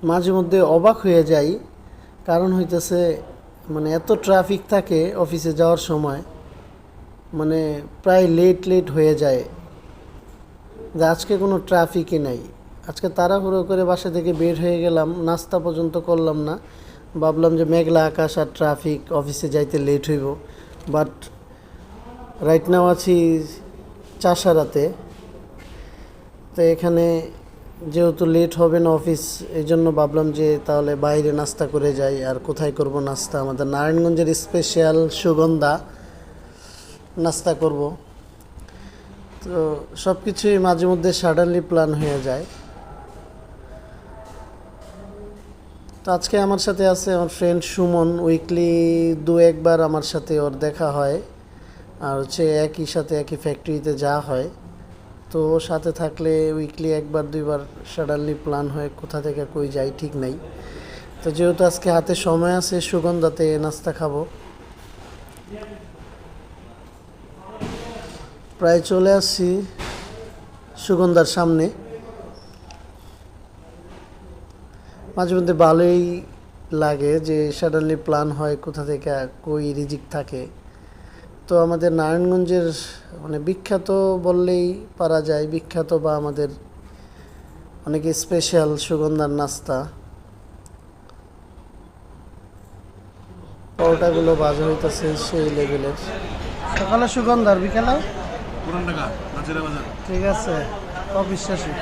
মাঝে মধ্যে অবাক হয়ে যাই। কারণ হইতেছে মানে এত ট্রাফিক থাকে অফিসে যাওয়ার সময়, মানে প্রায় লেট লেট হয়ে যায়। যে আজকে কোনো ট্রাফিকই নাই। আজকে তাড়াহুড়ো করে বাসা থেকে বের হয়ে গেলাম, নাস্তা পর্যন্ত করলাম না। ভাবলাম যে মেঘলা আকাশ আর ট্রাফিক, অফিসে যাইতে লেট হইব। বাট রাইট নাও আছি চাষারাতে। তো এখানে যেহেতু লেট হবে না অফিস, এই জন্য ভাবলাম যে তাহলে বাইরে নাস্তা করে যাই। আর কোথায় করব নাস্তা? আমাদের নারায়ণগঞ্জের স্পেশাল সুগন্ধা নাস্তা করব। তো সব কিছুই মাঝে মধ্যে সাডেনলি প্ল্যান হয়ে যায়। তো আজকে আমার সাথে আছে আমার ফ্রেন্ড সুমন। উইকলি দু একবার আমার সাথে ওর দেখা হয়। আর হচ্ছে একই সাথে একই ফ্যাক্টরিতে যাওয়া হয়। তো ওর সাথে থাকলে উইকলি একবার দুইবার সাডেনলি প্ল্যান হয় কোথা থেকে কই যাই ঠিক নাই। তো যেহেতু আজকে হাতে সময় আছে, সুগন্ধাতে নাস্তা খাবো। প্রায় চলে আসছি সুগন্ধার সামনে। মাঝে মধ্যে ভালোই লাগে যে সাডেনলি প্ল্যান হয় কোথা থেকে কই রিজিক থাকে। তো আমাদের নারায়ণগঞ্জের মানে বিখ্যাত বললেই পারা যায়, বিখ্যাত বা আমাদের অনেকে স্পেশাল সুগন্ধার নাস্তা। পরোটাগুলো ভাজা হইতেছে সেই লেভেলের। সকালে সুগন্ধার, বিকালে পুরান ঢাকা নাজিরা বাজার। ঠিক আছে, অবিশ্বাসী।